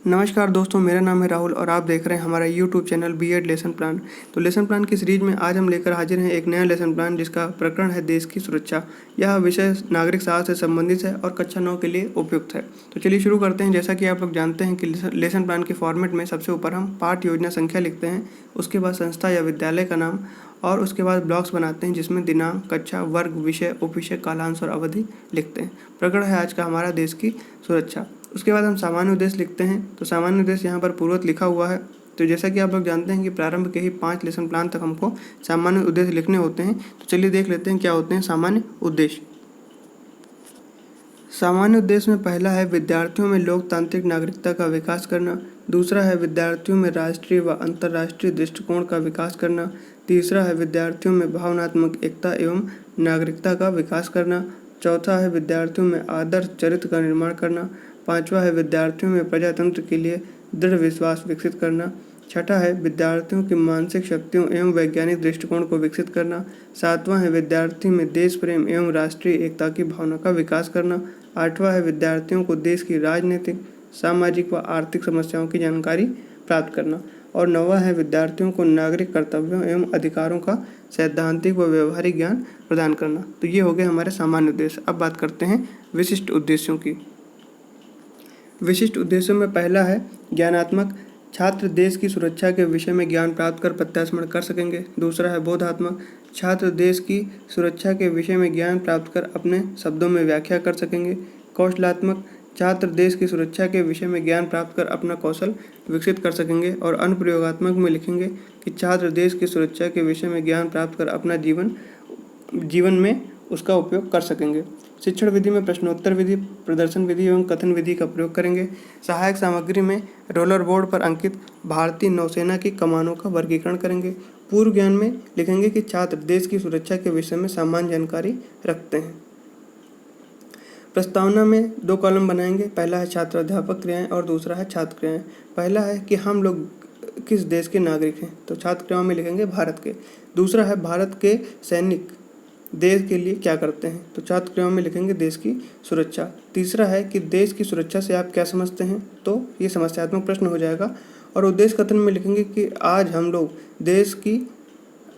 नमस्कार दोस्तों, मेरा नाम है राहुल और आप देख रहे हैं हमारा YouTube channel BEd lesson plan. तो लेसन प्लान की सीरीज में आज हम लेकर हाजिर हैं एक नया लेसन प्लान जिसका प्रकरण है देश की सुरक्षा। यह विषय नागरिक साहस से संबंधित है और कक्षा 9 के लिए उपयुक्त है। तो चलिए शुरू करते हैं। जैसा कि आप लोग जानते हैं कि लेसन प्लान के फॉर्मेट में सबसे ऊपर हम पाठ योजना संख्या लिखते हैं, उसके बाद संस्था या विद्यालय का नाम और उसके बाद ब्लॉक्स बनाते हैं जिसमें दिनांक, कक्षा, वर्ग, विषय, उपविषय, कालांश और अवधि लिखते हैं। प्रकरण है आज का हमारा देश की सुरक्षा। उसके बाद हम सामान्य उद्देश्य लिखते हैं। तो सामान्य उद्देश्य यहाँ पर पूर्ववत लिखा हुआ है। तो जैसा कि आप लोग जानते हैं कि प्रारंभ के ही 5 लेसन प्लान तक हमको सामान्य उद्देश्य लिखने होते हैं। तो चलिए देख लेते हैं क्या होते हैं सामान्य उद्देश्य। सामान्य उद्देश्य में पहला है विद्यार्थियों में लोकतांत्रिक नागरिकता का विकास करना। दूसरा है विद्यार्थियों में राष्ट्रीय व अंतर्राष्ट्रीय दृष्टिकोण का विकास करना। तीसरा है विद्यार्थियों में भावनात्मक एकता एवं नागरिकता का विकास करना। चौथा है विद्यार्थियों में आदर्श चरित्र का निर्माण करना। पांचवा है विद्यार्थियों में प्रजातंत्र के लिए दृढ़ विश्वास विकसित करना। छठा है विद्यार्थियों की मानसिक शक्तियों एवं वैज्ञानिक दृष्टिकोण को विकसित करना। सातवां है विद्यार्थी में देश प्रेम एवं राष्ट्रीय एकता की भावना का विकास करना। आठवां है विद्यार्थियों को देश की राजनीतिक, सामाजिक व आर्थिक समस्याओं की जानकारी प्राप्त करना। और नौवां है विद्यार्थियों को नागरिक कर्तव्यों एवं अधिकारों का सैद्धांतिक व व्यवहारिक ज्ञान प्रदान करना। तो ये हो गए हमारे सामान्य उद्देश्य। अब बात करते हैं विशिष्ट उद्देश्यों की। विशिष्ट उद्देश्यों में पहला है ज्ञानात्मक। छात्र देश की सुरक्षा के विषय में ज्ञान प्राप्त कर प्रत्यास्मरण कर सकेंगे। दूसरा है बोधात्मक। छात्र देश की सुरक्षा के विषय में ज्ञान प्राप्त कर अपने शब्दों में व्याख्या कर सकेंगे। कौशलात्मक। छात्र देश की सुरक्षा के विषय में ज्ञान प्राप्त कर अपना कौशल विकसित कर सकेंगे। और अनुप्रयोगात्मक में लिखेंगे कि छात्र देश की सुरक्षा के विषय में ज्ञान प्राप्त कर अपना जीवन में उसका उपयोग कर सकेंगे। शिक्षण विधि में प्रश्नोत्तर विधि, प्रदर्शन विधि एवं कथन विधि का प्रयोग करेंगे। सहायक सामग्री में रोलर बोर्ड पर अंकित भारतीय नौसेना की कमानों का वर्गीकरण करेंगे। पूर्व ज्ञान में लिखेंगे कि छात्र देश की सुरक्षा के विषय में सामान्य जानकारी रखते हैं। प्रस्तावना में 2 कॉलम बनाएंगे। पहला है छात्र अध्यापक क्रियाएं और दूसरा है छात्र क्रियाएं। पहला है कि हम लोग किस देश के नागरिक हैं, तो छात्र क्रियाओं में लिखेंगे भारत के। दूसरा है भारत के सैनिक देश के लिए क्या करते हैं, तो छात्र क्रियाओं में लिखेंगे देश की सुरक्षा। तीसरा है कि देश की सुरक्षा से आप क्या समझते हैं, तो ये समस्यात्मक प्रश्न हो जाएगा। और उद्देश्य कथन में लिखेंगे कि आज हम लोग देश की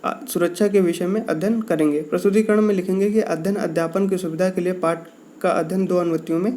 सुरक्षा के विषय में अध्ययन करेंगे। प्रस्तुतिकरण में लिखेंगे कि अध्ययन अध्यापन की सुविधा के लिए पाठ का अध्ययन 2 अनुवृत्तियों में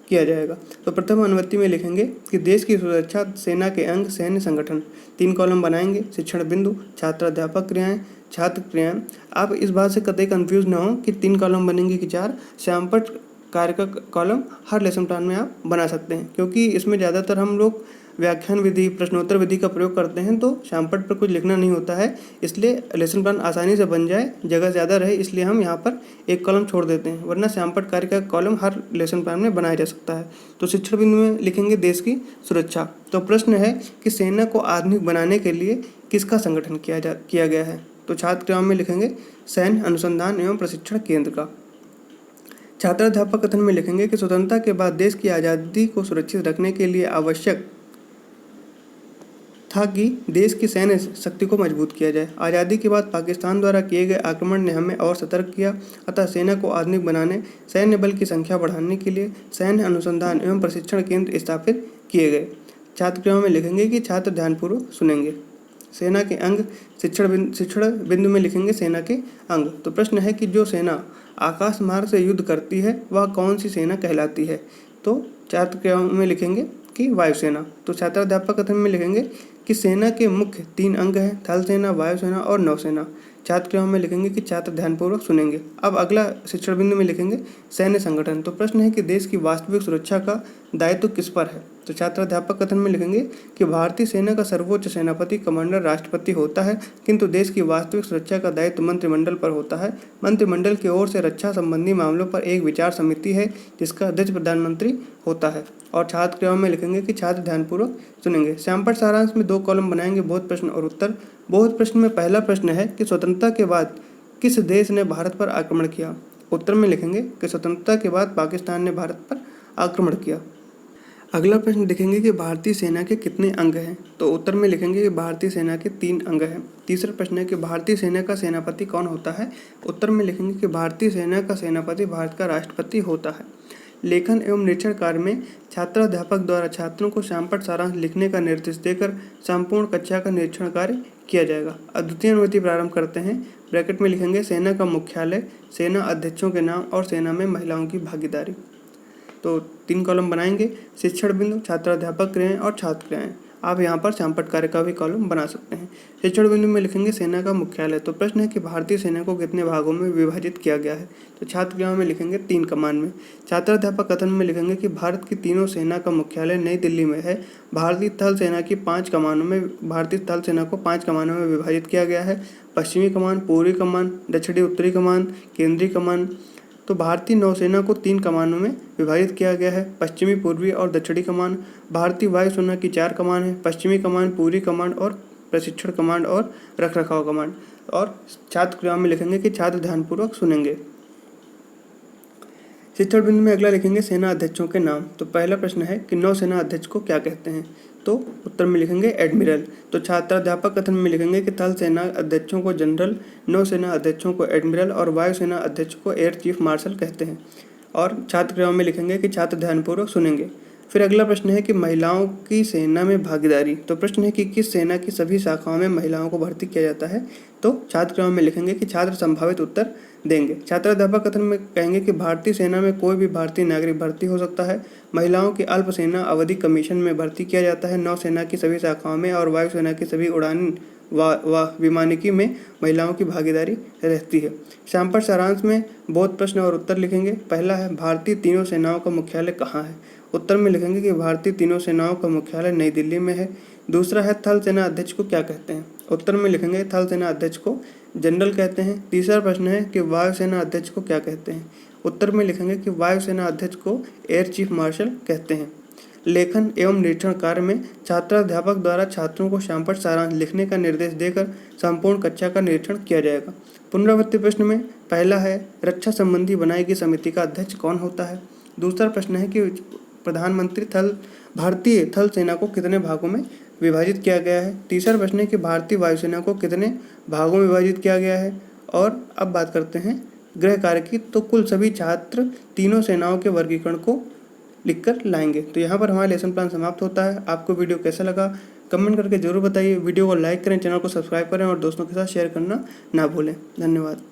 किया जाएगा। तो प्रथम अनुवृत्ति में लिखेंगे कि देश की सुरक्षा सेना के अंग सैन्य संगठन। 3 कॉलम बनाएंगे। शिक्षण बिंदु, छात्र अध्यापक क्रियाएं, छात्र क्रियाएं। आप इस बात से कतई कंफ्यूज ना हो कि 3 कॉलम बनेंगे कि 4। श्यामपट्ट कार्य का कॉलम हर लेसन प्लान में आप बना सकते हैं, क्योंकि इसमें ज़्यादातर हम लोग व्याख्यान विधि, प्रश्नोत्तर विधि का प्रयोग करते हैं, तो श्यामपट्ट पर कुछ लिखना नहीं होता है। इसलिए लेसन प्लान आसानी से बन जाए, जगह ज़्यादा रहे, इसलिए हम यहाँ पर 1 कॉलम छोड़ देते हैं, वरना श्यामपट्ट कार्य का कॉलम हर लेसन प्लान में बनाया जा सकता है। तो शिक्षण बिंदु में लिखेंगे देश की सुरक्षा। तो प्रश्न है कि सेना को आधुनिक बनाने के लिए किसका संगठन किया गया है, तो छात्र क्रियाओं में लिखेंगे सैन्य अनुसंधान एवं प्रशिक्षण केंद्र का। छात्र अध्यापक कथन में लिखेंगे कि स्वतंत्रता के बाद देश की आज़ादी को सुरक्षित रखने के लिए आवश्यक था कि देश की सैन्य शक्ति को मजबूत किया जाए। आज़ादी के बाद पाकिस्तान द्वारा किए गए आक्रमण ने हमें और सतर्क किया, अतः सेना को आधुनिक बनाने, सैन्य बल की संख्या बढ़ाने के लिए सैन्य अनुसंधान एवं प्रशिक्षण केंद्र स्थापित किए गए। छात्र क्रियाओं में लिखेंगे कि छात्र ध्यानपूर्वक सुनेंगे। सेना के अंग, शिक्षण बिंदु में लिखेंगे सेना के अंग। तो प्रश्न है कि जो सेना आकाश मार्ग से युद्ध करती है वह कौन सी सेना कहलाती है, तो छात्र क्रियाओं में लिखेंगे कि वायुसेना। तो छात्र अध्यापक कथन में लिखेंगे कि सेना के मुख्य 3 अंग हैं, थल सेना, वायुसेना और नौसेना। छात्र क्रियाओं में लिखेंगे कि छात्र ध्यानपूर्वक सुनेंगे। अब अगला शिक्षण बिंदु में लिखेंगे सैन्य संगठन। तो प्रश्न है कि देश की वास्तविक सुरक्षा का दायित्व किस पर है, तो छात्र अध्यापक कथन में लिखेंगे कि भारतीय सेना का सर्वोच्च सेनापति कमांडर राष्ट्रपति होता है, किंतु देश की वास्तविक सुरक्षा का दायित्व मंत्रिमंडल पर होता है। मंत्रिमंडल की ओर से रक्षा संबंधी मामलों पर एक विचार समिति है जिसका अध्यक्ष प्रधानमंत्री होता है। और छात्र क्रियाओं में लिखेंगे कि छात्र ध्यानपूर्वक सुनेंगे। श्यामपट्ट सारांश में 2 कॉलम बनाएंगे, बोध प्रश्न और उत्तर। बोध प्रश्न में पहला प्रश्न है कि स्वतंत्रता के बाद किस देश ने भारत पर आक्रमण किया। उत्तर में लिखेंगे कि स्वतंत्रता के बाद पाकिस्तान ने भारत पर आक्रमण किया। अगला प्रश्न लिखेंगे कि भारतीय सेना के कितने अंग हैं, तो उत्तर में लिखेंगे कि भारतीय सेना के 3 अंग हैं। तीसरा प्रश्न है कि भारतीय सेना का सेनापति कौन होता है। उत्तर में लिखेंगे कि भारतीय सेना का सेनापति भारत का राष्ट्रपति होता है। लेखन एवं निरीक्षण कार्य में छात्र अध्यापक द्वारा छात्रों को शामपट सारांश लिखने का निर्देश देकर संपूर्ण कक्षा का निरीक्षण कार्य किया जाएगा। अद्वितीय अनुमति प्रारंभ करते हैं। ब्रैकेट में लिखेंगे सेना का मुख्यालय, सेना अध्यक्षों के नाम और सेना में महिलाओं की भागीदारी। तो 3 कॉलम बनाएंगे, शिक्षण बिंदु, छात्र अध्यापक क्रियाएं और छात्र क्रियाएं। आप यहाँ पर शामपट कार्य का भी कॉलम बना सकते हैं। शिक्षण बिंदु में लिखेंगे सेना का मुख्यालय। तो प्रश्न है कि भारतीय सेना को कितने भागों में विभाजित किया गया है। तो छात्र क्रियाओं में लिखेंगे 3 कमान में। छात्र अध्यापक कथन में लिखेंगे कि भारत की तीनों सेना का मुख्यालय नई दिल्ली में है। भारतीय थल सेना को 5 कमानों में विभाजित किया गया है। पश्चिमी कमान, पूर्वी कमान, दक्षिणी उत्तरी कमान, केंद्रीय कमान। तो भारतीय नौसेना को 3 कमानों में विभाजित किया गया है, पश्चिमी, पूर्वी और दक्षिणी कमान। भारतीय वायुसेना की 4 कमान है, पश्चिमी कमान, पूर्वी कमांड और प्रशिक्षण कमांड और रखरखाव कमांड। और छात्र क्रियाओं में लिखेंगे कि छात्र ध्यानपूर्वक सुनेंगे। शिक्षण बिंदु में अगला लिखेंगे सेना अध्यक्षों के नाम। तो पहला प्रश्न है कि नौसेना अध्यक्ष को क्या कहते हैं। तो उत्तर में लिखेंगे एडमिरल। तो छात्र अध्यापक कथन में लिखेंगे कि थल सेना अध्यक्षों को जनरल, नौसेना अध्यक्षों को एडमिरल और वायुसेना अध्यक्ष को एयर चीफ मार्शल कहते हैं। और छात्र क्रियाओं में लिखेंगे कि छात्र ध्यानपूर्वक सुनेंगे। फिर अगला प्रश्न है कि महिलाओं की सेना में भागीदारी। तो प्रश्न है कि किस सेना की सभी शाखाओं में महिलाओं को भर्ती किया जाता है। तो छात्र क्रियाओं में लिखेंगे कि छात्र संभावित उत्तर देंगे। छात्र अध्यापक कथन में कहेंगे कि भारतीय सेना में कोई भी भारतीय नागरिक भर्ती हो सकता है। महिलाओं की अल्प सेना अवधि कमीशन में भर्ती किया जाता है। नौसेना की सभी शाखाओं में और वायुसेना की सभी उड़ान व विमानिकी में महिलाओं की भागीदारी रहती है। शामपट सारांश में बोध प्रश्न और उत्तर लिखेंगे। पहला है भारतीय तीनों सेनाओं का मुख्यालय कहाँ है। उत्तर में लिखेंगे कि भारतीय तीनों सेनाओं का मुख्यालय नई दिल्ली में है। दूसरा है थल सेना अध्यक्ष को क्या कहते हैं। उत्तर में लिखेंगे थल सेना अध्यक्ष को जनरल कहते हैं। तीसरा प्रश्न है कि वायुसेना अध्यक्ष को क्या कहते हैं। उत्तर में लिखेंगे कि वायुसेना अध्यक्ष को एयर चीफ मार्शल कहते हैं। लेखन एवं निरीक्षण कार्य में छात्र अध्यापक द्वारा छात्रों को शामपट सारांश लिखने का निर्देश देकर संपूर्ण कक्षा का निरीक्षण किया जाएगा। पुनरावृत्ति प्रश्न में पहला है रक्षा संबंधी बनाई गई समिति का अध्यक्ष कौन होता है। दूसरा प्रश्न है कि प्रधानमंत्री भारतीय थल सेना को कितने भागों में विभाजित किया गया है। तीसरा प्रश्न है कि भारतीय वायुसेना को कितने भागों में विभाजित किया गया है। और अब बात करते हैं गृह कार्य की। तो कुल सभी छात्र तीनों सेनाओं के वर्गीकरण को लिखकर लाएंगे। तो यहाँ पर हमारा लेसन प्लान समाप्त होता है। आपको वीडियो कैसा लगा कमेंट करके जरूर बताइए। वीडियो को लाइक करें, चैनल को सब्सक्राइब करें और दोस्तों के साथ शेयर करना ना भूलें। धन्यवाद।